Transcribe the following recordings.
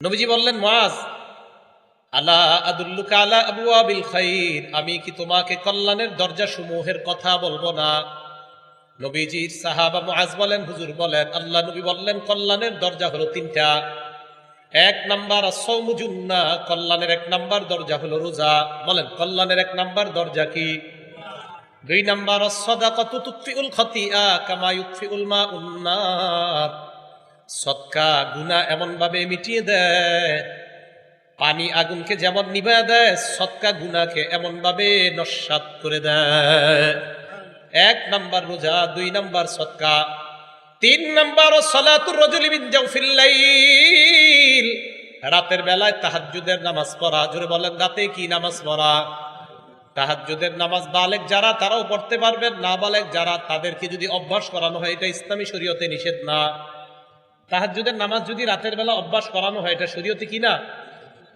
নবীজি বললেন, মুআজ, আলা আদুল্লুকা আলা আবওয়াবিল খাইর, আমি কি তোমাকে কল্যাণের দরজা সমূহের কথা বলবো না? নবীজির সাহাবা মুআজ বলেন, হুজুর বলেন। আল্লাহ নবী বললেন, কল্যাণের দরজা হলো তিনটা। এক নাম্বার আস-সাওমু জুন্নাহ, কল্যাণের এক নাম্বার দরজা হলো রোজা। বলেন, কল্যাণের এক নাম্বার দরজা কি? দুই নাম্বার আস-সাদাকাতু তুতফিউল খাতিআ কামা ইউতফিউল মাউন নার, সদকা গুনাহ এমন ভাবে মিটিয়ে দেয়, পানি আগুনকে যেমন নিভায় দেয়, সদকা গুনাহকে এমন ভাবে নস্যাৎ করে দেয়। এক নাম্বার রোজা, দুই নাম্বার সদকা, তিন নাম্বার সালাতুর রাজুলি মিন জাওফিল লাইল, রাতের বেলায় তাহাজ্জুদের নামাজ পড়া। জোরে বলেন, রাতে কি নামাজ পড়া? তাহাজ্জুদের নামাজ বালেগ যারা তারাও পড়তে পারবেন, না বালেগ যারা তাদেরকে যদি অভ্যাস করানো হয়, এটা ইসলামী শরীয়তে নিষেধ না। তাহাজ্জুদের নামাজ যদি রাতের বেলা অভ্যাস করানো হয়, এটা শরীয়তে কি না?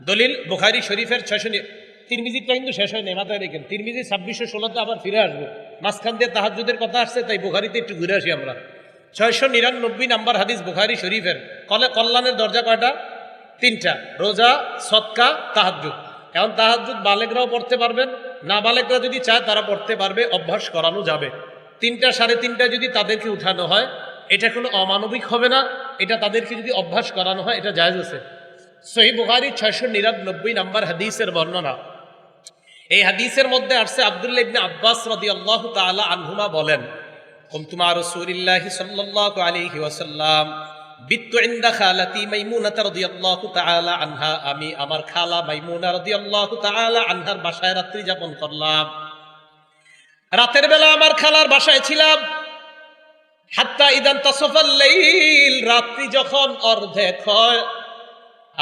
দলিল বুখারী শরীফের 600, তিরমিজিটা কিন্তু শেষ হয়নি, মাথায় রেখেন। তিরমিজি 2616-তে আবার ফিরে আসবো, মাঝখান দিয়ে তাহাজ্জুদের কথা আসছে, তাই বুখারীতে একটু ঘুরে আসি আমরা। 699 নাম্বার হাদিস বুখারী শরীফের। কল্যাণের দরজা কয়টা? তিনটা, রোজা, সদকা, তাহাজ্জুদ। এখন তাহাজ্জুদ বালেগরাও পড়তে পারবেন, না বালেগরা যদি চায় তারা পড়তে পারবে, অভ্যাস করানো যাবে। 3টা, 3:30 যদি তাদেরকে উঠানো হয়, এটা কোনো অমানবিক হবে না। এটা তাদেরকে যদি অভ্যাস করানো হয়, এটা জায়েজ আছে। সহিহ বুখারী 699 নাম্বার হাদিসের বর্ণনা। এই হাদিসের মধ্যে আসছে, আব্দুল্লাহ ইবনে আব্বাস রাদিয়াল্লাহু তাআলা আনহুমা বলেন, কুনতু মা রাসূলিল্লাহি সাল্লাল্লাহু আলাইহি ওয়াসাল্লাম বিতু ইনদা খালাতি মাইমুনা রাদিয়াল্লাহু তাআলা আনহা, আমি আমার খালা মাইমুনা রাদিয়াল্লাহু তাআলা আনহার বাসায় রাত্রি যাপন করলাম। রাতের বেলা আমার খালার বাসায় ছিলাম। হাত্তা ইদান তাসাফাল লাইল, রাত্রি যখন অর্ধেক হয়,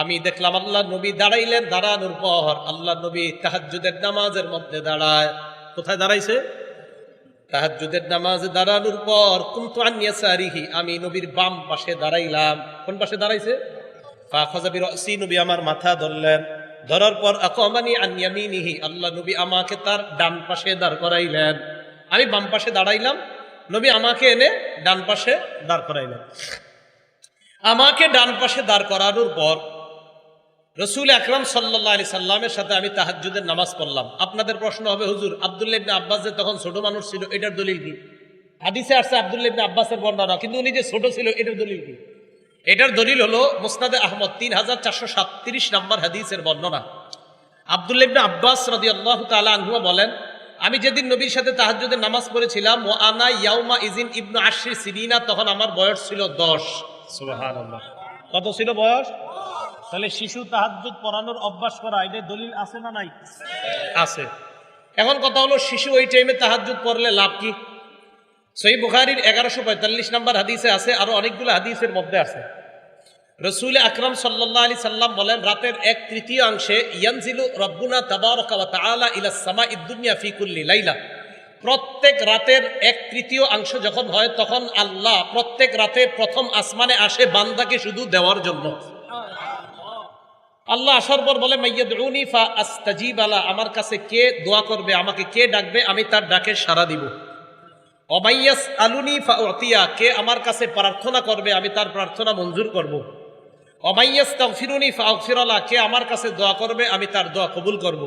আমি দেখলাম আল্লাহ নবী দাঁড়াইলেন। দাঁড়ানোর পর আল্লাহ নবী তাহাজ্জুদের নামাজের মধ্যে দাঁড়ায়। কোথায় দাঁড়াইছে? তাহাজ্জুদের নামাজে দাঁড়ানোর পর কুনতু আন ইয়াসারিহি, আমি নবীর বাম পাশে দাঁড়াইলাম। কোন পাশে দাঁড়াইছে? ফাখাযা বিরাসি, নবী আমার মাথা ধরলেন। ধরার পর আকামানি আন ইয়ামিনিহি, আল্লাহ নবী আমাকে তার ডান পাশে দাঁড় করাইলেন। আমি বাম পাশে দাঁড়াইলাম, নবী আমাকে এনে ডান পাশে দাঁড় করাইলেন। আমাকে ডান পাশে দাঁড় করানোর পর রাসূল আকরাম সাল্লাল্লাহু আলাইহি সাল্লামের সাথে আমি তাহাজ্জুদের নামাজ পড়লাম। আপনাদের প্রশ্ন হবে, হুজুর আব্দুল্লাহ ইবনে আব্বাস যে তখন ছোট মানুষ ছিল, এটার দলিল কি? হাদিসে আসছে আব্দুল্লাহ ইবনে আব্বাসের বর্ণনা, কিন্তু উনি যে ছোট ছিল, এটার দলিল কি? এটার দলিল হলো মুসনাদে আহমদ 3437 নাম্বার হাদিসের বর্ণনা। আব্দুল্লাহ ইবনে আব্বাস রাদিয়াল্লাহু তাআলা আনহু বলেন, আমি যেদিন নবীর সাথে তাহাজ্জুদের নামাজ পড়েছিলাম, ওয়া আনা ইয়াউমা ইজিন ইবনু 10 সিনিনা, তখন আমার বয়স ছিল 10। সুবহানাল্লাহ। কত ছিল বয়স? তাহলে শিশু তাহাজ্জুদ পড়ানোর অভ্যাস করা, এটা দলিল আছে না নাই? আছে। এখন কথা হলো, শিশু ওই টাইমে তাহাজ্জুদ পড়লে লাভ কি? সহিহ বুখারীর 1145 নাম্বার হাদিসে আছে, আরো অনেকগুলো হাদিসের মধ্যে আছে। রাসূল আকরাম সাল্লাল্লাহু আলাইহি সাল্লাম বলেন, রাতের 1/3 ইয়ানজিলু রাব্বুনা তাবারাকা ওয়া তাআলা ইলাস সামাঈদ দুনিয়া ফি কুল্লি লাইলা, প্রত্যেক রাতের 1/3 যখন হয়, তখন আল্লাহ প্রত্যেক রাতে প্রথম আসমানে আসে বান্দাকে শুধু দেওয়ার জন্য। আল্লাহ আসার পর বলে, মাইয়াদউনি ফা আস্তাজিব আলা, আমার কাছে কে দোয়া করবে, আমাকে কে ডাকবে, আমি তার ডাকে সাড়া দিব। ওমাইয়াস আলুনি ফা উতিয়া, কে আমার কাছে প্রার্থনা করবে, আমি তার প্রার্থনা মঞ্জুর করব। ওমাইয়াস তাগফিরুনি ফা আগফিরালা, কে আমার কাছে দোয়া করবে, আমি তার দোয়া কবুল করব।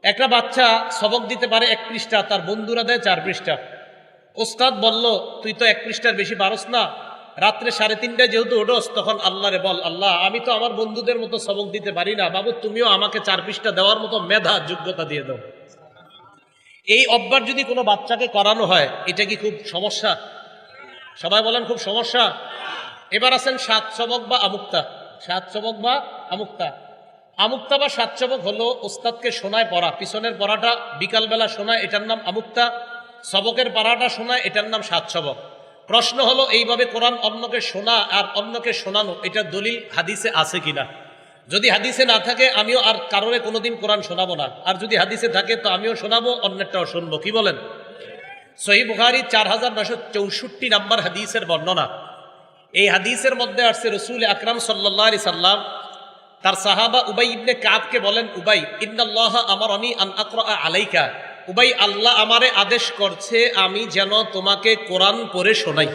একটা বাচ্চা সবক দিতে পারে 1 পৃষ্ঠা, তার বন্ধুরা দেয় 4 পৃষ্ঠা। ওস্তাদ বলল, তুই তো 1 পৃষ্ঠার বেশি পারস না, রাত্রে 3:30 যেহেতু ওঠোস, তখন আল্লাহরে বল, আল্লাহ আমি তো আমার বন্ধুদের মতো সবক দিতে পারি না, বাবু তুমিও আমাকে 4 পৃষ্ঠা দেওয়ার মতো মেধা যোগ্যতা দিয়ে দাও। এই অভ্যাস যদি কোনো বাচ্চাকে করানো হয়, এটা কি খুব সমস্যা? সবাই বলেন খুব সমস্যা। এবার আছেন 7 সবক বা আমুক্তা। 7 সবক বা আমুক্তা। আমুক্তা বা 7 সবক হলো ওস্তাদকে শোনায় পড়া, পিছনের পড়াটা বিকালবেলা শোনায়, এটার নাম আমুক্তা। সবকের পড়াটা শোনায়, এটার নাম 7 সবক। প্রশ্ন হলো, এইভাবে কোরআন অন্যকে শোনা আর অন্যকে শোনানো, এটা দলিল হাদিসে আছে কিনা? যদি হাদিসে না থাকে, আমিও আর কারণে কোনোদিন কোরআন শোনাবো না, আর যদি হাদিসে থাকে তো আমিও শোনাবো, অন্যটাও শুনবো। কি বলেন? সহিহ বুখারী 4964 নাম্বার হাদিসের বর্ণনা। এই হাদিসের মধ্যে আসছে, রাসূল আকরাম সাল্লাল্লাহু আলাইহি সাল্লাম তার সাহাবা উবাই ইবনে কাবকে বলেন, উবাই, ইন্নাল্লাহা আমারানি আন আকরা আলাইকা, উবাই আল্লাহ আমারে আদেশ করছে আমি যেন তোমাকে কোরআন পড়ে শোনাই।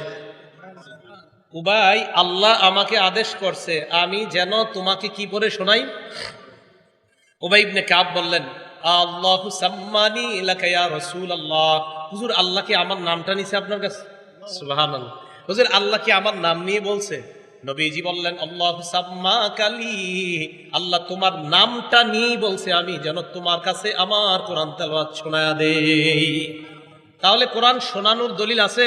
উবাই, আল্লাহ আমাকে আদেশ করছে আমি যেন তোমাকে কি পড়ে শোনাই? উবাই ইবনে কাব বললেন, আল্লাহু সাম্মানি লাকা ইয়া রাসূলুল্লাহ। হুজুর, আল্লাহ কি আমার নামটা নিছে আপনার কাছে? সুবহানাল্লাহ। হুজুর, আল্লাহ কি আমার নাম নিয়ে বলছে? নবীজি বললেন, আল্লাহু সাম্মাকালি, আল্লাহ তোমার নামটা নিয়ে বলছে আমি যেন তোমার কাছে আমার কোরআন তেলাওয়াত শোনায়া দেই। তাহলে কোরআন শোনানোর দলিল আছে?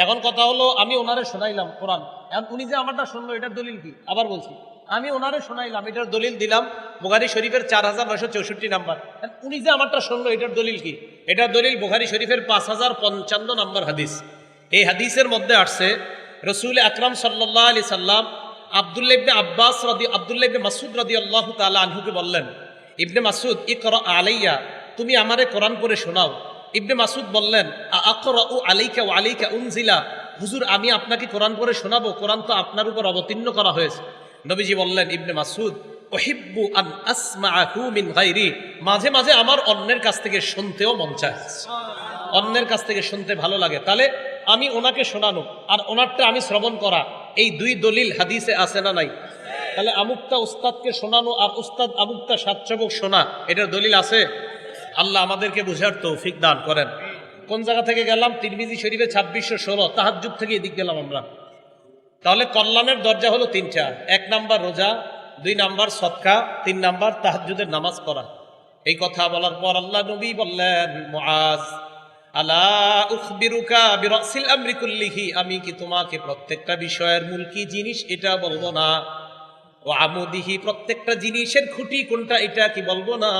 এখন কথা হলো, আমি ওনারে শোনাইলাম কোরআন, এখন উনি যে আমারটা শুনলো এটার দলিল কি? আবার বলছি, আমি ওনারে শোনাইলাম, এটার দলিল দিলাম বুখারী শরীফের 4964 নাম্বার। উনি যে আমারটা শুনলো এটার দলিল কি? এটার দলিল বুখারী শরীফের 5055 নম্বর হাদিস। এই হাদিসের মধ্যে আসছে রসুল আকরাম সাল্লাল্লাহু আলাইহি সাল্লাম আব্দুল্লাহ ইবনে মাসউদ রাদিয়াল্লাহু তাআলা আনহুকে বললেন, ইবনে মাসউদ, ইকরা আলাইয়া, তুমি আমারে কোরআন পড়ে শোনাও। ইবনে মাসউদ বললেন, আকরাউ আলাইকা ওয়া আলাইকা উনজিলা, হুজুর আমি আপনাকে কোরআন পড়ে শোনাবো, কোরআন তো আপনার উপর অবতীর্ণ করা হয়েছে। নবীজি বললেন, ইবনে মাসউদ, উহিব্বু আন আসমাআহু মিন গায়রি, মাঝে মাঝে আমার অন্যের কাছ থেকে শুনতেও মন চায়, অন্যের কাছ থেকে শুনতে ভালো লাগে। তাহলে আমি ওনাকে শোনানো আর ওনারটা আমি শ্রবণ করা, এই দুই দলিল হাদিসে আছে না নাই? তাহলে আমুকটা উস্তাদকে শোনানো আর উস্তাদ আমুকটা সাতশবক শোনা, এটার দলিল আছে? আল্লাহ আমাদেরকে বুঝার তৌফিক দান করেন। কোন জায়গা থেকে গেলাম? তিরমিজি শরীফে 2616, তাহাজ্জুদ থেকে এদিক গেলাম আমরা। তাহলে কল্যাণের দরজা হলো তিনটা: 1 নাম্বার রোজা, 2 নাম্বার সদকা, 3 নাম্বার তাহাজ্জুদের নামাজ পড়া। এই কথা বলার পর আল্লাহ নবী বললেন, মুআজ, আলা উখবিরুকা বিরাসিল আমরি কুল্লিহি, আমি কি তোমাকে প্রত্যেকটা বিষয়ের মূল কি জিনিস এটা বলবো না? ওয়া আমুদিহি, প্রত্যেকটা জিনিসের খুঁটি কোনটা এটা কি বলবো না?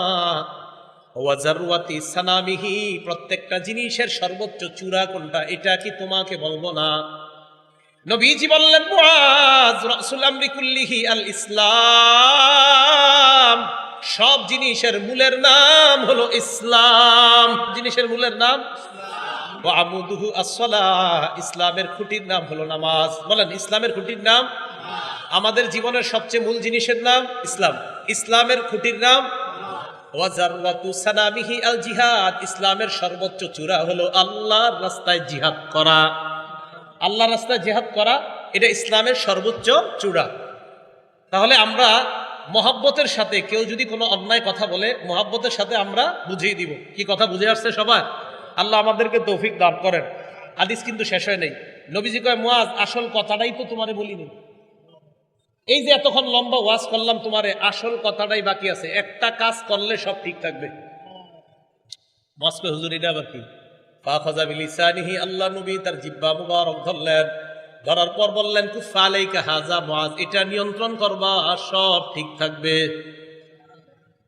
ওয়া জারওয়াতি সানামিহি, প্রত্যেকটা জিনিসের সর্বোচ্চ চূড়া কোনটা এটা কি তোমাকে বলবো না? নবীজি বললেন, মুআজ, রাসূল আমরি কুল্লিহি আল ইসলাম, সব জিনিসের মূলের নাম হলো ইসলাম। জিনিসের মূলের নাম ওয়া আমুদুহু আস-সালাহ, ইসলামের খুঁটির নাম হলো নামাজ। বলেন, ইসলামের খুঁটির নাম? আমাদের জীবনের সবচেয়ে মূল জিনিসের নাম ইসলাম, ইসলামের খুঁটির নাম ওয়া জারওয়াতু সানামিহি আল জিহাদ, ইসলামের সর্বোচ্চ চূড়া হলো আল্লাহর রাস্তায় জিহাদ করা। আল্লাহর রাস্তায় জিহাদ করা, এটা ইসলামের সর্বোচ্চ চূড়া। তাহলে আমরা মহব্বতের সাথে কেউ যদি কোনো অন্যায় কথা বলে, মহব্বতের সাথে আমরা বুঝিয়ে দিব। কি কথা বুঝে আসছে সবার? আল্লাহ আমাদেরকে তৌফিক দান করেন। হাদিস কিন্তু শেষ হয় নাই। নবীজি কয়, মুআজ, আসল কথাটাই তো তোমারে বলিনি। এই যে এতক্ষণ লম্বা ওয়াজ করলাম তোমারে, আসল কথাটাই বাকি আছে, একটা কাজ করলে সব ঠিক থাকবে। মস্কে হুজুর, এটা আবার কি? ফাখাযা বিলিসানিহি, আল্লাহ নবী তার জিহ্বা মুবারক ধরলেন, ধরার পর বললেন, কুফা আলাইকা হাযা মুআজ, এটা নিয়ন্ত্রণ করবা, সব ঠিক থাকবে।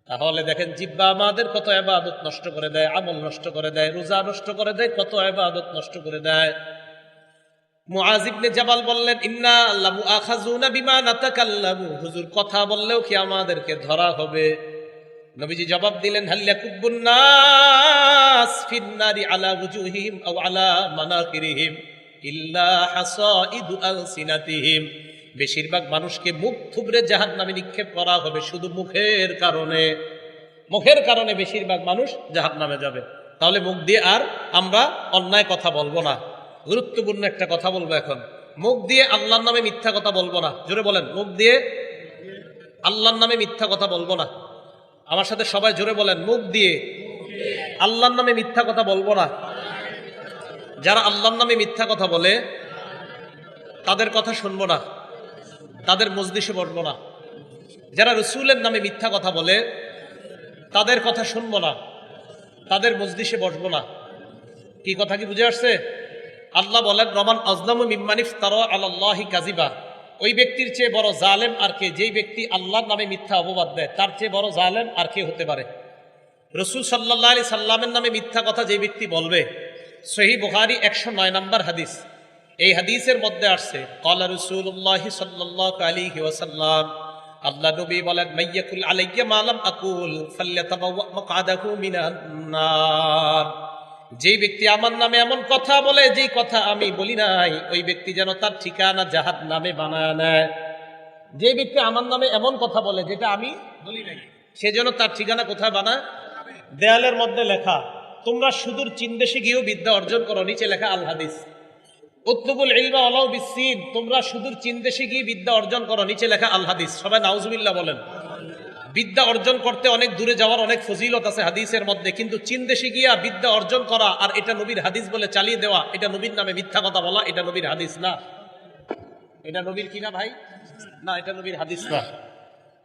তাহলে দেখেন, জিহ্বা আমাদের কত ইবাদত নষ্ট করে দেয়, আমল নষ্ট করে দেয়, রোজা নষ্ট করে দেয়, কত ইবাদত নষ্ট করে দেয়। মুআজ ইবনে জাবাল বললেন, ইন্না লামুআখাযুনা বিমা নাতাকাল্লামু, হুজুর কথা বললেও কি আমাদেরকে ধরা হবে? নবীজি জবাব দিলেন, হাল ইয়াকুব্বুন নাস ফিন নারি আলা ওয়ুজুহিহিম আও আলা মানাকিরিহিম ইল্লা হাসাইদু আলসিনাতিহিম, বেশিরভাগ মানুষকে মুখ থুবড়ে জাহান্নামে নিক্ষেপ করা হবে শুধু মুখের কারণে। মুখের কারণে বেশিরভাগ মানুষ জাহান্নামে যাবে। তাহলে মুখ দিয়ে আর আমরা অন্যায় কথা বলবো না। গুরুত্বপূর্ণ একটা কথা বলবো এখন, মুখ দিয়ে আল্লাহর নামে মিথ্যা কথা বলবো না। জোরে বলেন, মুখ দিয়ে আল্লাহর নামে মিথ্যা কথা বলবো না। আমার সাথে সবাই জোরে বলেন, মুখ দিয়ে আল্লাহর নামে মিথ্যা কথা বলবো না। যারা আল্লাহর নামে মিথ্যা কথা বলে তাদের কথা শুনবো না, তাদের মজলিসে বসবো না। যারা রসুলের নামে মিথ্যা কথা বলে তাদের কথা শুনবো না, তাদের মজলিসে বসবো না। কি কথা কি বুঝে আসছে? আল্লাহ বলেন, রমান আজলামু মিম্মান ইফতারা আলাল্লাহি কাযিবা, ওই ব্যক্তির চেয়ে বড় জালেম আর কে, যেই ব্যক্তি আল্লাহর নামে মিথ্যা অপবাদ দেয়, তার চেয়ে বড় জালেম আর কে হতে পারে? রাসূল সাল্লাল্লাহু আলাইহি সাল্লামের নামে মিথ্যা কথা যে ব্যক্তি বলবে, সহিহ বুখারী 109 নম্বর হাদিস, এই হাদিসের মধ্যে আসছে, ক্বালা রাসূলুল্লাহি সাল্লাল্লাহু আলাইহি ওয়াসাল্লাম, আল্লাহ নবী বলেন, মাইয়াকুল আলাইয়া মা লাম আকুল ফালইয়াতাবাওয়া মাকআদাহু মিনান নার, যেই ব্যক্তি আমার নামে এমন কথা বলে যেই কথা আমি বলি নাই, ওই ব্যক্তি যেন তার ঠিকানা জাহান্নামে বানায় নেয়। যে ব্যক্তি আমার নামে এমন কথা বলে যেটা আমি বলি নাই, সে যেন তার ঠিকানা কোথায় বানায়? দেয়ালের মধ্যে লেখা, তোমরা সুদূর চীন দেশে গিয়েও বিদ্যা অর্জন করো, নিচে লেখা আল হাদিস। উতলুবুল ইলমা ওয়ালাউ বিসসিন, তোমরা সুদূর চীন দেশে গিয়ে বিদ্যা অর্জন করো। নিচে লেখা আল হাদিস, সবাই নাউজুবিল্লাহ বলেন। বিদ্যা অর্জন করতে অনেক দূরে যাওয়ার অনেক ফজিলত আছে হাদিসের মধ্যে, কিন্তু চীন দেশে গিয়া বিদ্যা অর্জন করা আর এটা নবীর হাদিস বলে চালিয়ে দেওয়া, এটা নবীর নামে মিথ্যা কথা বলা, এটা নবীর হাদিস না। এটা নবীর কিনা ভাই? না, এটা নবীর হাদিস না।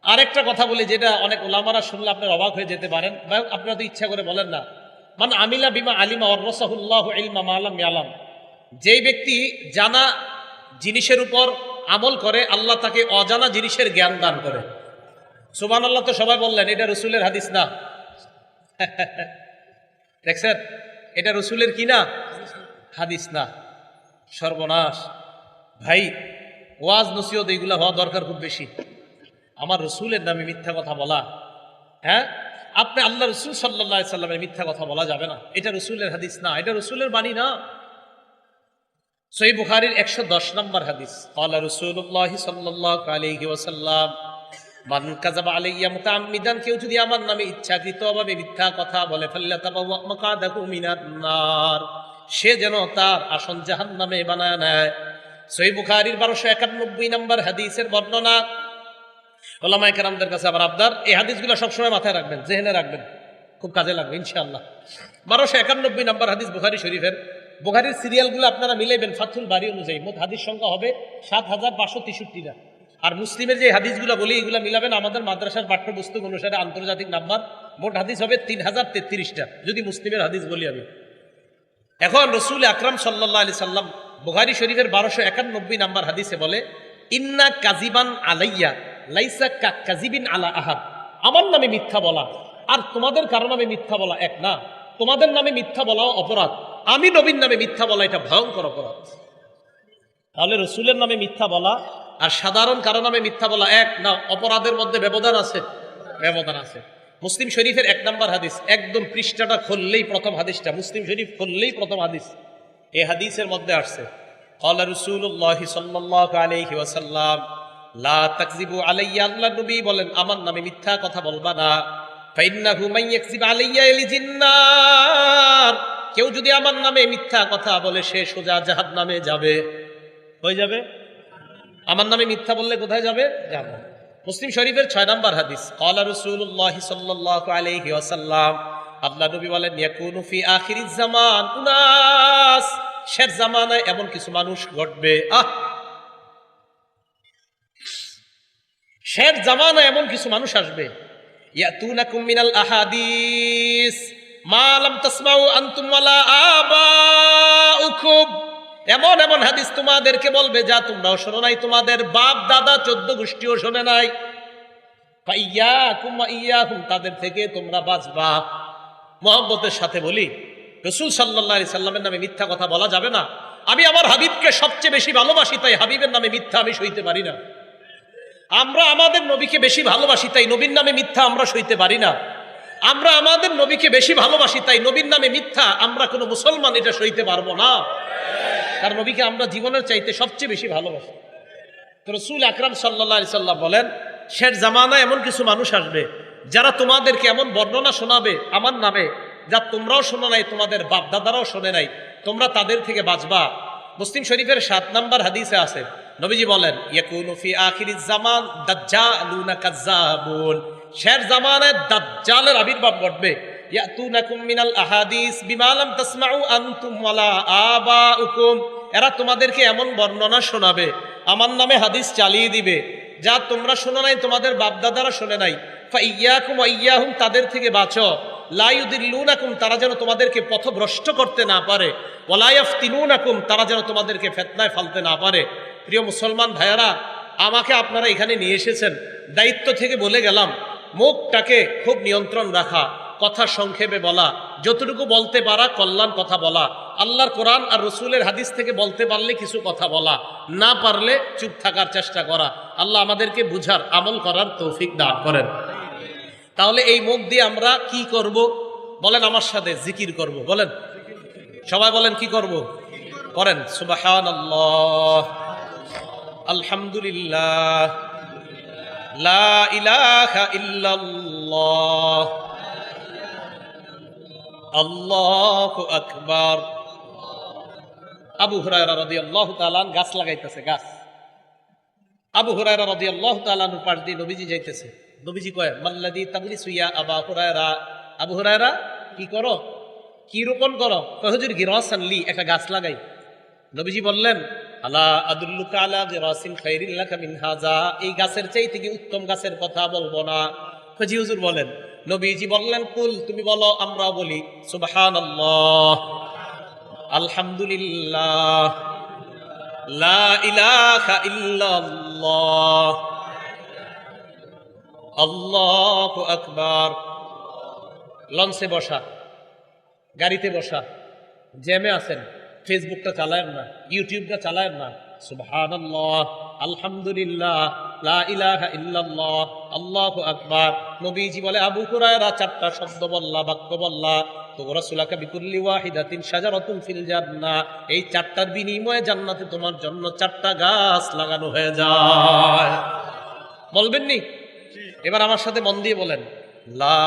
আরেকটা কথা বলি, যেটা অনেক ওলামারা শুনলে আপনার অবাক হয়ে যেতে পারেন, বা আপনারা তো ইচ্ছা করে বলেন না। মান আমিলা বিমা আলিমা ওয়াররাসাহুল্লাহু ইলমা মা লাম ইয়ালাম, যেই ব্যক্তি জানা জিনিসের উপর আমল করে, আল্লাহ তাকে অজানা জিনিসের জ্ঞান দান করে। সুবহানাল্লাহ। তো সবাই বললেন এটা রসুলের হাদিস না। দেখছেন, এটা রসুলের কি না? হাদিস না। সর্বনাশ ভাই, ওয়াজ নসিহত এইগুলা হওয়া দরকার খুব বেশি। আমার রসুলের নামে মিথ্যা কথা বলা, হ্যাঁ, আপনি আল্লাহ রসুল সাল্লাল্লাহু আলাইহি সাল্লামের মিথ্যা কথা বলা যাবে না। এটা রসুলের হাদিস না, এটা রসুলের বাণী না। সহিহ বুখারীর 110 নম্বর হাদিস, ক্বালা রাসূলুল্লাহ সাল্লাল্লাহু আলাইহি ওয়াসাল্লাম মান কাযাবা আলাইয়া মুতাআম্মিদান, কেউ যদি আমার নামে ইচ্ছাকৃতভাবে মিথ্যা কথা বলে, ফাল্যাতাবাওয়া মাকাদাহু মিনান নার, সে যেন তার আসন জাহান্নামে বানায় নেয়। সহিহ বুখারীর 1291 নম্বর হাদিসের বর্ণনা। ওলামায়ে কেরামদের কাছে আবার আবদার, এই হাদিসগুলো সবসময় মাথায় রাখবেন, জেহেনে রাখবেন, খুব কাজে লাগবে ইনশাআল্লাহ। 1291 নম্বর হাদিস বুখারী শরীফের। বুখারীর সিরিয়ালগুলো আপনারা মিলাইবেন ফাথুল বারী অনুযায়ী, মোট হাদিস সংখ্যা হবে 7563টা। আর মুসলিমের যে হাদিসগুলো বলি এগুলো মিলাবেন আমাদের মাদ্রাসার পাঠ্যপুস্তক অনুসারে আন্তর্জাতিক নাম্বার, মোট হাদিস হবে 3033টা, যদি মুসলিমের হাদিস বলি আমি। এখন রসুল আকরাম সাল্লাল্লাহু আলাইহি সাল্লাম বুখারী শরীফের 1291 নম্বর হাদিসে বলে, ইন্না কাযিবান আলাইয়া লাইসা কাযিবিন আলা আহাদ, আমার নামে মিথ্যা বলা আর তোমাদের কারো নামে মিথ্যা বলা এক না। তোমাদের নামে মিথ্যা বলাও অপরাধ, আমি নবীর নামে মিথ্যা বলা এটা ভয়ঙ্কর অপরাধ। তাহলে রসুলের নামে মিথ্যা বলা আর সাধারণ কারো নামে মিথ্যা বলা এক না, অপরাধের মধ্যে ব্যবধান আছে, ব্যবধান আছে। মুসলিম শরীফের 1 নম্বর হাদিস, একদম পৃষ্ঠাটা খুললেই প্রথম হাদিসটা, মুসলিম শরীফ খুললেই প্রথম হাদিস, এই হাদিসের মধ্যে আসছে, ক্বালা রাসূলুল্লাহ সাল্লাল্লাহু আলাইহি ওয়াসাল্লাম লা তাকযিবু আলাইয়া, আল্লাহর নবী বলেন আমার নামে মিথ্যা কথা বলবা না। ফাইন্নাহু মান ইয়াকযিব আলাইয়া ইয়ালিজিন নার, কেউ যদি আমার নামে মিথ্যা কথা বলে সে সোজা জাহান্নামে যাবে। হয়ে যাবে, আমার নামে মিথ্যা বললে কোথায় যাবে? জাহান্নামে। মুসলিম শরীফের 6 নম্বর হাদিস, ক্বালা রাসূলুল্লাহ সাল্লাল্লাহু আলাইহি ওয়াসাল্লাম, আল্লাহর নবী বলেন ইয়াকুনু ফি আখিরিজ জামান উনাস, শেষ জামানায় এমন কিছু মানুষ ঘটবে, শেষ জামানায় এমন কিছু মানুষ আসবে, ইয়াতুনাকুম মিনাল আহাদিস মা লাম তাসমাউ আনতুম ওয়ালা আবাউকুম, এমন এমন হাদিস তোমাদেরকে বলবে যা তোমরাও শোনো নাই, তোমাদের বাপ দাদা 14 গোষ্ঠীও শোনে নাই। ফাইয়াকুম ওয়া ইয়াহুম, তাদের থেকে তোমরা বাঁচবা। মুহাব্বতের সাথে বলি, রাসূল সাল্লাল্লাহু আলাইহি সাল্লামের নামে মিথ্যা কথা বলা যাবে না। আমি আমার হাবিবকে সবচেয়ে বেশি ভালোবাসি, তাই হাবিবের নামে মিথ্যা আমি সইতে পারি না। আমরা আমাদের নবীকে বেশি ভালোবাসি, তাই নবীর নামে মিথ্যা আমরা সইতে পারি না। আমরা আমাদের নবীকে বেশি ভালোবাসি, তাই নবীর নামে মিথ্যা আমরা কোনো মুসলমান এটা সইতে পারবো না, কারণ নবীকে আমরা জীবনের চাইতে সবচেয়ে বেশি ভালোবাসি। তো রাসূল আকরাম সাল্লাল্লাহু আলাইহি সাল্লাম বলেন, শেষ জামানায় এমন কিছু মানুষ আসবে যারা তোমাদেরকে এমন বর্ণনা শোনাবে আমার নামে যা তোমরাও শোনো নাই, তোমাদের বাপ দাদারাও শোনে নাই, তোমরা তাদের থেকে বাঁচবা। মুসলিম শরীফের 7 নম্বর হাদিসে আছে, নবীজি বলেন ইয়াকুনু ফি আখিরিজ জামান দাজ্জালুনা কাজ্জাবুন, শেষ জামানায় দাজ্জালের আবির্ভাব ঘটবে। ইয়াতুনাকুম মিনাল আহাদিস বিমা লাম তাসমাউ আনতুম ওয়ালা আবাউকুম, এরা তোমাদেরকে এমন বর্ণনা শোনাবে, আমার নামে হাদিস চালিয়ে দিবে যা তোমরা শোনো নাই, তোমাদের বাপ দাদারা শোনে নাই। ফাইয়াকুম ওয়া ইয়াহুম, তাদের থেকে বাঁচো। লা ইউদিল্লুনাকুম, তারা যেন তোমাদেরকে পথভ্রষ্ট করতে না পারে। ওয়ালা ইয়াফতিনুনাকুম, তারা যেন তোমাদেরকে ফিতনায় ফেলতে না পারে। প্রিয় মুসলমান ভাইয়েরা, আমাকে আপনারা এখানে নিয়ে এসেছেন, দায়িত্ব থেকে বলে গেলাম মুখটাকে খুব নিয়ন্ত্রণ রাখা, কথা সংক্ষেপে বলা, যতটুকু বলতে পারা কল্যাণ কথা বলা, আল্লাহর কোরআন আর রসুলের হাদিস থেকে বলতে পারলে কিছু কথা বলা, না পারলে চুপ থাকার চেষ্টা করা। আল্লাহ আমাদেরকে বুঝার আমল করার তৌফিক দান করেন। তাহলে এই মুখ দিয়ে আমরা কি করব? বলেন আমার সাথে, জিকির করব। বলেন সবাই, বলেন কি করব? করেন সুবহানাল্লাহ, আলহামদুলিল্লাহ, লা ইলাহা ইল্লাল্লাহ, আল্লাহু আকবার, আবু হুরায়রা রাদিয়াল্লাহু তাআলা গাছ লাগাইতেছে, গাছ। আবু হুরায়রা রাদিয়াল্লাহু তাআলা পাশ দিয়ে নবীজি যাইতেছে। নবীজি কয়, মাল্লাযী তাগলিসু ইয়া আবা হুরায়রা, আবু হুরায়রা কি করো, কি রোপণ করো? কয়, হুজুর গিরাসান লি, একটা গাছ লাগাই। নবীজি বললেন, আলা আদুল্লুকা আলা গিরাসিন খায়রিন লাকা মিন হাযা, এই গাছের চাইতে কি উত্তম গাছের কথা বলবো না? জি হুজুর বলেন। নবীজি বললেন, কুল, তুমি বলো, আমরাও বলি, সুবহানাল্লাহ, আলহামদুলিল্লাহ, লা ইলাহা ইল্লাল্লাহ, আল্লাহু আকবার। লঞ্চে বসা, গাড়িতে বসা, জ্যামে আছেন, ফেসবুকটা চালায়েন না, ইউটিউবটা চালায়েন না, সুবহানাল্লাহ, আলহামদুলিল্লাহ, লা ইলাহা ইল্লাল্লাহ, আল্লাহু আকবার। নবীজি বলে, আবু হুরায়রা চারটা শব্দ বললা, বাক্য বললা, তো রাসূলুকা বিকুল্লি ওয়াহিদাতিন শাজারাতুন ফিল জান্নাহ, এই চারটার বিনিময়ে জান্নাতে তোমার জন্য চারটা গাছ লাগানো হয়ে যায়। বলবেন নি? এবার আমার সাথে মন দিয়ে বলেন, লা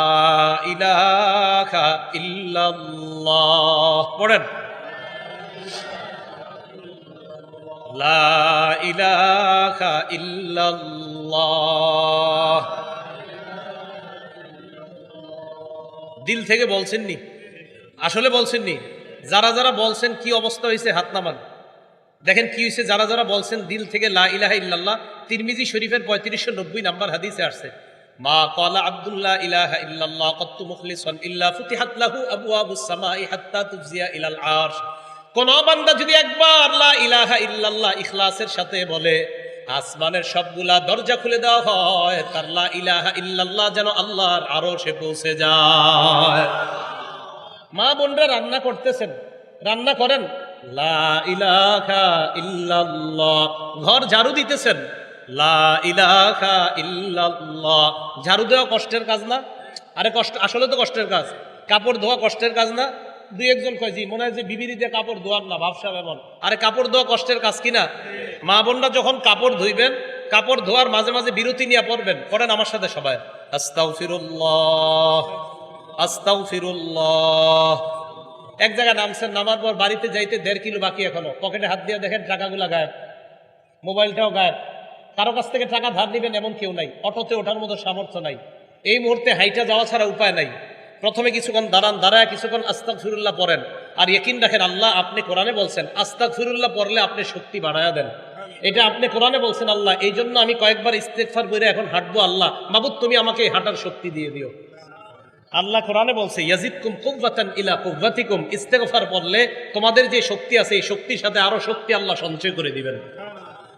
ইলাহা ইল্লাল্লাহ। পড়েন, লা ইলাহা ইল্লাল্লাহ। দিল থেকে বলছেন নি? আসলে বলছেন নি? যারা যারা বলছেন কি অবস্থা হয়েছে হাত নামান। দেখেন কি হয়েছে, যারা যারা বলছেন দিল থেকে লা ইলাহা ইল্লাল্লাহ, তিরমিজি শরীফের 3590 নাম্বার হাদিসে আসছে, মা ক্বালা আব্দুল্লাহ ইলাহা ইল্লাল্লাহ কত্তু মুখলিসান ইল্লা ফুতিহাত লাহু আবওয়াবুস সামাই হাত্তা তুফজিয়া ইলাল আরশ। কোন বান্দা যদি একবার লা ইলাহা ইল্লাল্লাহ ইখলাসের সাথে বলে, আসমানের সবগুলা দরজা খুলে দেওয়া হয়, তার লা ইলাহা ইল্লাল্লাহ যেন আল্লাহর আরশে পৌঁছে যায়। মা বোনরা রান্না করতেছেন, রান্না করেন, লা ইলাহা ইল্লাল্লাহ। ঘর ঝাড়ু দিতেছেন, লা ইলাহা ইল্লাল্লাহ। ঝাড়ু দেওয়া কষ্টের কাজ না? আরে কষ্ট, আসলে তো কষ্টের কাজ। কাপড় ধোয়া কষ্টের কাজ না? দুই একজন কয়, জি, মনে হয় যে বিবিরি দিয়ে কাপড় ধোয়ার না, ভাবসা এমন। আরে কাপড় ধোয়া কষ্টের কাজ কিনা? মা বোনরা যখন কাপড় ধুইবেন, কাপড় ধোয়ার মাঝে মাঝে বিরতি নিয়ে পড়বেন। করেন আমার সাথে সবাই, আস্তাগফিরুল্লাহ, আস্তাগফিরুল্লাহ। এক জায়গায় নামছেন, নামার পর বাড়িতে যাইতে 1.5 কিলো বাকি, এখনো পকেটে হাত দিয়ে দেখেন টাকাগুলা গায়েব, মোবাইলটাও গায়েব। কারো কাছ থেকে টাকা ধার দিবেন এমন কেউ নাই, অটোতে ওঠার মতো সামর্থ্য নাই, এই মুহূর্তে হাইটা যাওয়া ছাড়া উপায় নাই। প্রথমে কিছুক্ষণ দাঁড়ান, দাঁড়ায় কিছুক্ষণ আস্তাগফিরুল্লাহ পড়েন, আর ইয়াকিন রাখেন আল্লাহ আপনি কোরআনে বলছেন আস্তাগফিরুল্লাহ পড়লে আপনি শক্তি বাড়ায়া দেন। এটা আপনি কোরআনে বলছেন, আল্লাহ এই জন্য আমি কয়েকবার ইস্তেগফার করে এখন হাঁটবো, আল্লাহ মাবুদ তুমি আমাকে হাঁটার শক্তি দিয়ে দিও। আল্লাহ কোরআনে বলছে, ইয়াজিদকুম কুওয়াতান ইলা কুওয়াতিকুম, ইস্তেগফার পড়লে তোমাদের যে শক্তি আছে এই শক্তির সাথে আরো শক্তি আল্লাহ সঞ্চয় করে দিবেন।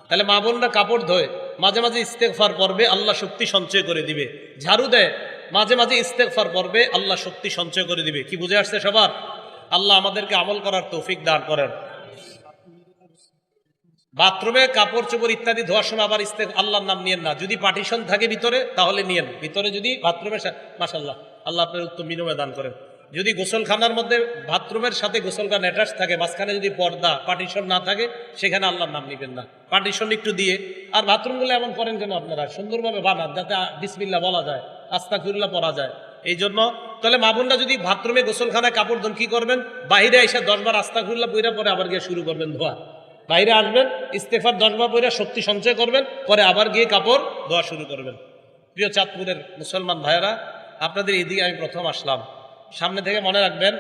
তাহলে মা বোনরা কাপড় ধোয়, মাঝে মাঝে ইস্তেগফার পড়বে, আল্লাহ শক্তি সঞ্চয় করে দিবে। ঝাড়ু দেয়, মাঝে মাঝে ইস্তেগফার পড়বে, আল্লাহ শক্তি সঞ্চয় করে দিবে। কি বুঝে আসছে সবার? আল্লাহ আমাদেরকে আমল করার তৌফিক দান করেন। বাথরুমে কাপড় চোপড় ইত্যাদি ধোয়ার সময় আবার আল্লাহর নাম নিয়েন না। যদি পার্টিশন থাকে ভিতরে তাহলে নিয়েন, ভিতরে যদি বাথরুমের, মাশাআল্লাহ, আল্লাহ আপনার উত্তম বিনিময় দান করেন। যদি গোসলখানার মধ্যে বাথরুমের সাথে গোসলখানা অ্যাটাচ থাকে, মাঝখানে যদি পর্দা পার্টিশন না থাকে, সেখানে আল্লাহর নাম নিবেন না, পার্টিশন একটু দিয়ে। আর বাথরুমগুলো এমন করেন কেন আপনারা? সুন্দরভাবে বানান যাতে বিসমিল্লাহ বলা যায়, আস্তাগফিরুল্লাহ পড়া যায়। এই জন্য তাহলে মা বোনরা যদি বাথরুমে গোসলখানায় কাপড় ধোন, কি করবেন? বাইরে এসে 10 বার আস্তাগফিরুল্লাহ পড়া পরে আবার গিয়ে শুরু করবেন ধোয়া। বাইরে আসবেন, ইস্তেগফার 10 বার পড়ে শক্তি সঞ্চয় করবেন, পরে আবার গিয়ে কাপড় ধোয়া শুরু করবেন। প্রিয় চাঁদপুরের মুসলমান ভাইয়েরা, আপনাদের এদিকে আমি প্রথম আসলাম। সামনে থেকে মনে রাখবেন,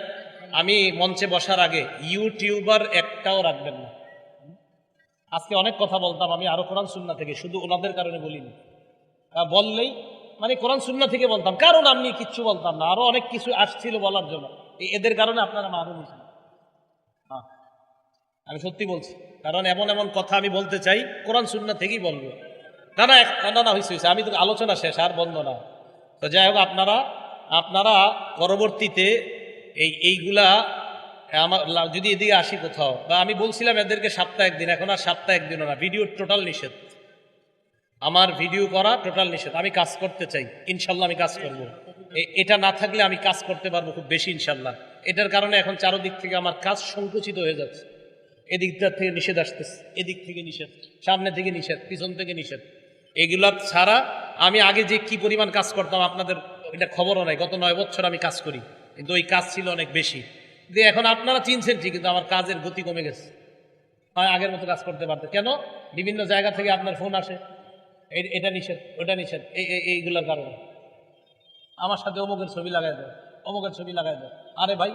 আমি মঞ্চে বসার আগে ইউটিউবার একটাও রাখবেন না। আজকে অনেক কথা বলতাম আমি আরো কোরআন সুন্নাহ থেকে, শুধু ওনাদের কারণে বলিনি। বললেই মানে কোরআন সুন্নাহ থেকে বলতাম, কারণ আমি কিচ্ছু বলতাম না, আরো অনেক কিছু আসছিল বলার জন্য। এদের কারণে আপনারা মারুন। আমি সত্যি বলছি, কারণ এমন এমন কথা আমি বলতে চাই কোরআন সুন্নাহ থেকেই বলবো। না না না না, হয়েছে, আমি তো আলোচনা শেষ, আর বন্ধ না। তো যাই হোক, আপনারা পরবর্তীতে এইগুলা আমার যদি এদিকে আসি কোথাও, বা আমি বলছিলাম এদেরকে সপ্তাহে একদিন, এখন আর সপ্তাহে একদিনও না, ভিডিও টোটাল নিষেধ। আমার ভিডিও করা টোটাল নিষেধ। আমি কাজ করতে চাই, ইনশাল্লাহ আমি কাজ করব। এটা না থাকলে আমি কাজ করতে পারবো খুব বেশি ইনশাল্লাহ। এটার কারণে এখন চারদিক থেকে আমার কাজ সংকুচিত হয়ে যাচ্ছে। এদিকটার থেকে নিষেধ আসতেছে, এদিক থেকে নিষেধ, সামনে থেকে নিষেধ, পিছন থেকে নিষেধ। এগুলা ছাড়া আমি আগে যে কি পরিমাণ কাজ করতাম আপনাদের এটা খবরও নাই। গত 9 বছর আমি কাজ করি, কিন্তু ওই কাজ ছিল অনেক বেশি। যে এখন আপনারা চিনছেন ঠিক, কিন্তু আমার কাজের গতি কমে গেছে। আগের মতো কাজ করতে পারতেন। কেন? বিভিন্ন জায়গা থেকে আপনার ফোন আসে, এটা নিষেধ, ওটা নিষেধ, এইগুলোর কারণে। আমার সাথে অমুকের ছবি লাগাই দেয়, অমুকের ছবি লাগাই দেয়। আরে ভাই,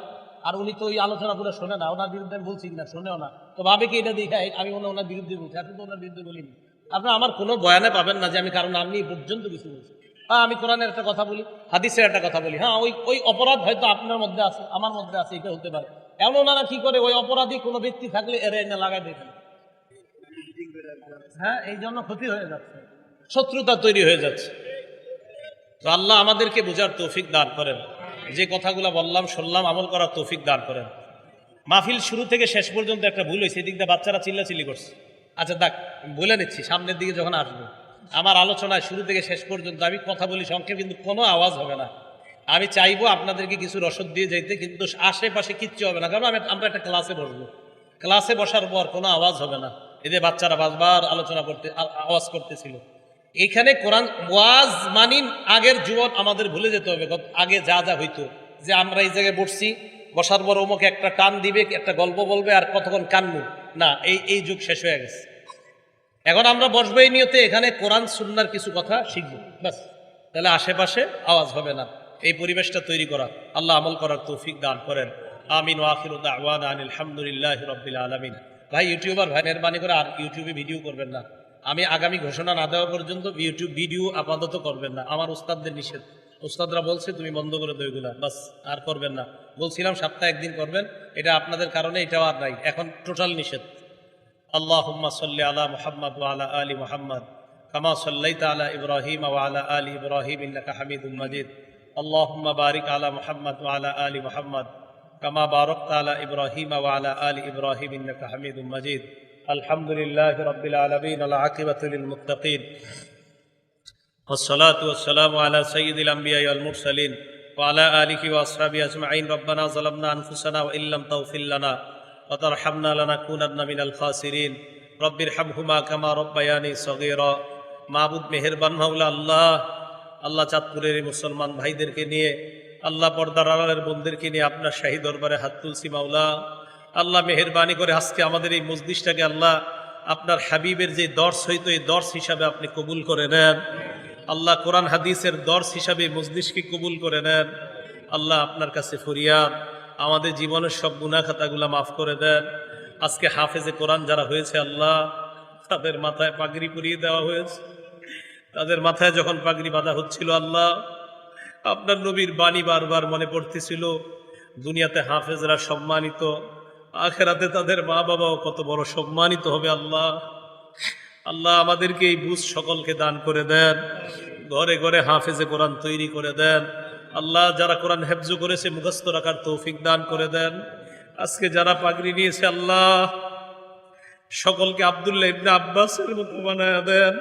আর উনি তো ওই আলোচনা করে শোনে না, ওনার বিরুদ্ধে আমি বলছি না, শোনেও না, তো ভাবে কি এটা দিয়ে আমি ওনার বিরুদ্ধে বলছি? এখন তো ওনার বিরুদ্ধে বলিনি। আপনার আমার কোনো বয়ানে পাবেন না যে আমি কারণ আমি পর্যন্ত কিছু বলছি। হ্যাঁ, আমি কোরআনের একটা কথা বলি, হাদিসের একটা কথা বলি। হ্যাঁ, ওই অপরাধ হয়তো আপনার মধ্যে আছে, আমার মধ্যে আছে, এটা হতে পারে। এমন ওনারা কি করে, ওই অপরাধী কোনো ব্যক্তি থাকলে এরা এনে লাগাই দেখেন। হ্যাঁ, এই জন্য ক্ষতি হয়ে যাচ্ছে, শত্রুতা তৈরি হয়ে যাচ্ছে। তো আল্লাহ আমাদেরকে বোঝার তৌফিক দান করেন, যে কথাগুলো বললাম শুনলাম আমল করার তৌফিক দান করেন। মাহফিল শুরু থেকে শেষ পর্যন্ত একটা ভুল হয়েছে, এদিক দিয়ে বাচ্চারা চিল্লাচিল্লি করছে। আচ্ছা দেখ, বলে নিচ্ছি, সামনের দিকে যখন আসবো আমার আলোচনায় শুরু থেকে শেষ পর্যন্ত আমি কথা বলি সংক্ষেপে, কিন্তু কোনো আওয়াজ হবে না। আমি চাইবো আপনাদেরকে কিছু রসদ দিয়ে যাইতে, কিন্তু আশেপাশে কিচ্ছু হবে না, কারণ আমরা একটা ক্লাসে বসবো। ক্লাসে বসার পর কোনো আওয়াজ হবে না। এদের বাচ্চারা বারবার আলোচনা করতে আওয়াজ করতেছিল। এখানে কোরআন ওয়াজ মানিন আগের জীবন আমাদের ভুলে যেতে হবে। আগে যা যা হইতো, যে আমরা এই জায়গায় বসছি, বসার পর ওমুকে একটা টান দিবে, একটা গল্প বলবে, আর কতক্ষণ কানবো না, এই যুগ শেষ হয়ে গেছে। এখন আমরা বসবো এই নিয়তে, এখানে কোরআন সুন্নাহর কিছু কথা শিখবো, বাস। তাহলে আশেপাশে আওয়াজ হবে না, এই পরিবেশটা তৈরি করা। আল্লাহ আমল করার তৌফিক দান করেন। আমিন ওয়া আখিরু দাওয়ানা আনিল হামদুলিল্লাহি রাব্বিল আলামিন। ভাই ইউটিউবার ভাই, মেহরবানি করে আর ইউটিউবে ভিডিও করবেন না। আমি আগামী ঘোষণা না দেওয়া পর্যন্ত ইউটিউব ভিডিও আপাতত করবেন না, আমার উস্তাদদের নিষেধ। উস্তাদরা বলছে তুমি বন্ধ করে দেবে এগুলা, বাস আর করবেন না। বলছিলাম সপ্তাহে একদিন করবেন, এটা আপনাদের কারণে এটাও আর নাই, এখন টোটাল নিষেধ। আল্লাহুম্মা সাল্লি আলা মুহাম্মাদ ওয়া আলা আলি মুহাম্মাদ কামা সাল্লাইতা আলা ইব্রাহিম ওয়া আলা আলি ইব্রাহিম ইন্নাকা হামিদুম মাজিদ। আল্লাহুম্মা বারিক আলা মুহাম্মাদ ওয়া আলা আলি মুহাম্মাদ কামা বারাকতা আলা ইব্রাহিম ওয়া আলা আলি ইব্রাহিম ইন্নাকা হামিদুম মাজিদ। আলহামদুলিল্লাহি রাব্বিল আলামিন, আল আকিবাতু লিল মুত্তাকিন, والصلاة والسلام على سيد الأنبياء والمرسلين وعلى آله وأصحابه أجمعين. ربنا ظلمنا أنفسنا وإن لم تغفر لنا وترحمنا لنكونن من الخاسرين. رب ارحمهما كما ربياني صغيرا. মাবুদ মেহেরবান মাওলা আল্লাহ, আল্লাহ চাঁদপুরের মুসলমান ভাইদেরকে নিয়ে, আল্লাহ পর্দার আড়ালের বোনদেরকে নিয়ে আপনার শাহী দরবারে হাত তুলছি মাওলা। আল্লাহ মেহেরবানি করে আজকে আমাদের এই মজলিসটাকে আল্লাহ আপনার হাবিবের যে দর্শ হইতো, এই দর্শ হিসাবে আপনি কবুল করে নেন। আল্লাহ কোরআন হাদিসের দর্শ হিসাবে মজলিসকে কবুল করে নেন। আল্লাহ আপনার কাছে ফরিয়াদ, আমাদের জীবনের সব গুনাহ খাতাগুলা মাফ করে দেন। আজকে হাফেজে কোরআন যারা হয়েছে আল্লাহ, তাদের মাথায় পাগড়ি পরিয়ে দেওয়া হয়েছে। তাদের মাথায় যখন পাগড়ি বাঁধা হচ্ছিল আল্লাহ, আপনার নবীর বাণী বারবার মনে পড়তেছিল, দুনিয়াতে হাফেজরা সম্মানিত, আখেরাতে তাদের মা বাবাও কত বড় সম্মানিত হবে। আল্লাহ আল্লাহ আমাদেরকে এই বুঝ সকলকে দান করে দেন, ঘরে ঘরে হাফেজে কোরআন তৈরি করে দেন। আল্লাহ যারা কোরআন হেফজ করেছে মুখস্থ রাখার তৌফিক দান করে দেন। আজকে যারা পাগড়ি নিয়েছে আল্লাহ সকলকে আব্দুল্লাহ ইবনে আব্বাসের মতো বানায়া দেন,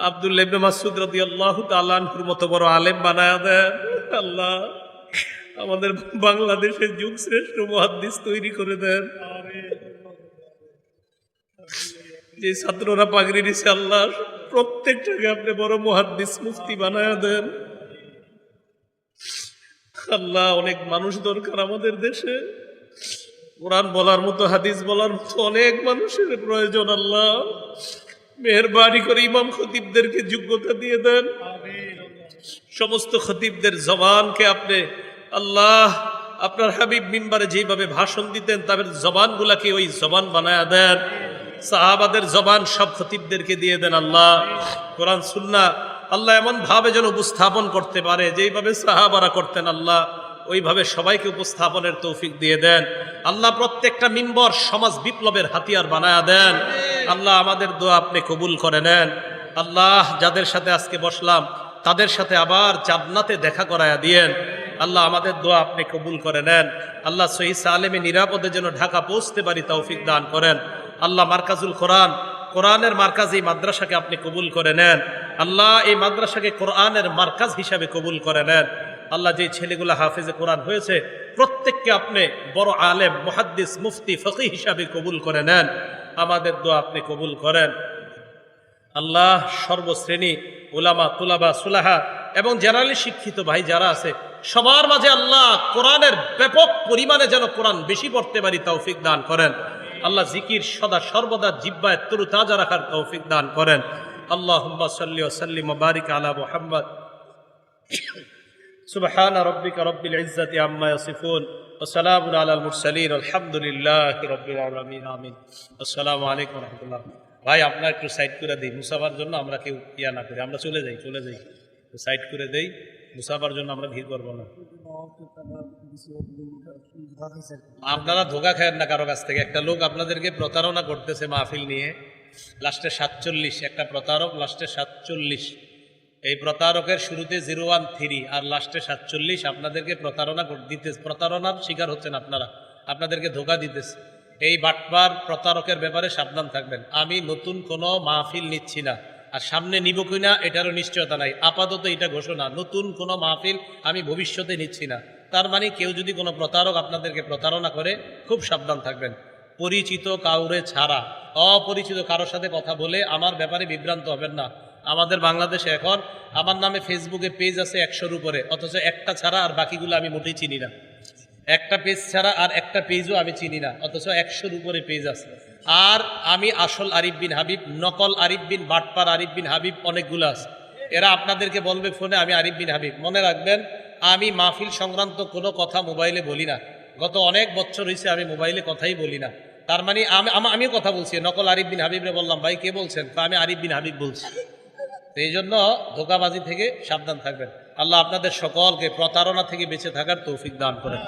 আব্দুল্লাহ ইবনে মাসউদ রাদিয়াল্লাহু তাআলা আনহুর মতো বড় আলেম বানায়া দেন। আল্লাহ আমাদের বাংলাদেশের যুগ শ্রেষ্ঠ মুহাদ্দিস তৈরি করে দেন। যে ছাত্ররা পাগড়ি নিছে আল্লাহ প্রত্যেকটাকে আপনি বড় মুহাদ্দিস মুফতি বানায়া দেন। আল্লাহ অনেক মানুষ দরকার আমাদের দেশে, কোরআন বলার মতো হাদিস বলার মতো অনেক মানুষের প্রয়োজন। আল্লাহ মেহেরবানি করে ইমাম খতিবদেরকে যোগ্যতা দিয়ে দেন। সমস্ত খতিবদের জবানকে আপনি আল্লাহ আপনার হাবিব মিম্বারে যেভাবে ভাষণ দিতেন তাদের জবানগুলাকে ওই জবান বানায়া দেন। সাহাবাদের জবান সব খতিবদেরকে দিয়ে দেন। আল্লাহ কোরআন সুন্নাহ আল্লাহ এমন ভাবে যেন উপস্থাপন করতে পারে যেইভাবে সাহাবারা করতেন, আল্লাহ ওইভাবে সবাইকে উপস্থাপনের তৌফিক দিয়ে দেন। আল্লাহ প্রত্যেকটা মিম্বর সমাজ বিপ্লবের হাতিয়ার বানায়া দেন। আল্লাহ আমাদের দোয়া আপনি কবুল করে নেন। আল্লাহ যাদের সাথে আজকে বসলাম তাদের সাথে আবার জান্নাতে দেখা করায়া দিয়েন। আল্লাহ আমাদের দোয়া আপনি কবুল করে নেন। আল্লাহ সহিহ সালেমে নিরাপদে যেন ঢাকা পৌঁছতে পারি তৌফিক দান করেন। আল্লাহ মার্কাজুল কোরআন, কোরআনের মার্কাজ এই মাদ্রাসাকে আপনি কবুল করে নেন। আল্লাহ এই মাদ্রাসাকে কোরআনের মার্কাজ হিসাবে কবুল করে নেন। আল্লাহ যে ছেলেগুলো হাফেজে কোরআন হয়েছে প্রত্যেককে আপনি বড় আলেম মুহাদ্দিস মুফতি ফকিহ হিসাবে কবুল করে নেন। আমাদের দোয়া আপনি কবুল করেন। আল্লাহ সর্বশ্রেণী উলামা তুলাবা সুলাহা এবং জেনারেলি শিক্ষিত ভাই যারা আছে সবার মাঝে আল্লাহ কোরআনের ব্যাপক পরিমাণে যেন কোরআন বেশি পড়তে পারি তৌফিক দান করেন। আল্লাহ জিকির সদা সর্বদা জিব্বায় তরুতাজা রাখার তৌফিক দান করেন। আল্লাহুম্মা সাল্লি ওয়া সাল্লিম ওয়া বারিক আলা মুহাম্মদ। সুবহান রাব্বিকা রাব্বিল ইজ্জাতি আম্মা ইয়াসিফুন ওয়া সালামুন আলাল মুরসালিন আলহামদুলিল্লাহি রাব্বিল আলামিন। আমিন। আসসালামু আলাইকুম ওয়া রাহমাতুল্লাহ। ভাই আপনার একটু সাইড করে দেই, মুসাফার জন্য আমরা কেউ ইয়া না করি, আমরা চলে যাই সাইড করে দেই, মুসাফার জন্য আমরা ভিড় করবো না। আপনারা ধোকা খায়েন না কারো কাছ থেকে। একটা লোক আপনাদেরকে প্রতারণা করতেছে মাহফিল নিয়ে, লাস্টে 47, একটা প্রতারক লাস্টে 47। এই প্রতারকের শুরুতে 013 আর লাস্টে 47 আপনাদেরকে প্রতারণা দিতেছে, প্রতারণার শিকার হচ্ছেন আপনারা, আপনাদেরকে ধোকা দিতেছে। এই বাটপার প্রতারকের ব্যাপারে সাবধান থাকবেন। আমি নতুন কোনো মাহফিল নিচ্ছি না, আর সামনে নিব কিনা এটারও নিশ্চয়তা নাই। আপাতত এটা ঘোষণা, নতুন কোনো মাহফিল আমি ভবিষ্যতে নিচ্ছি না। তার মানে কেউ যদি কোনো প্রতারক আপনাদেরকে প্রতারণা করে খুব সাবধান থাকবেন। পরিচিত কাউরে ছাড়া অপরিচিত কারোর সাথে কথা বলে আমার ব্যাপারে বিভ্রান্ত হবেন না। আমাদের বাংলাদেশে এখন আমার নামে ফেসবুকে পেজ আছে 100-র উপরে, অথচ একটা ছাড়া আর বাকিগুলো আমি মোটেই চিনি না। একটা পেজ ছাড়া আর একটা পেজও আমি চিনি না, অথচ 100-র উপরে পেজ আছে। আর আমি আসল আরিফ বিন হাবিব, নকল আরিফ বিন বাটপার আরিফ বিন হাবিব অনেকগুলো আছে। এরা আপনাদেরকে বলবে ফোনে আমি আরিফ বিন হাবিব। মনে রাখবেন, আমি মাহফিল সংক্রান্ত কোনো কথা মোবাইলে বলি না। গত অনেক বছর হয়েছে আমি মোবাইলে কথাই বলি না। তার মানে আমি কথা বলছি, নকল আরিফ বিন হাবিবরে বললাম ভাই কে বলছেন, আমি আরিফ বিন হাবিব বলছি। এই জন্য ধোঁকাবাজি থেকে সাবধান থাকবেন। আল্লাহ আপনাদের সকলকে প্রতারণা থেকে বেঁচে থাকার তৌফিক দান করেন।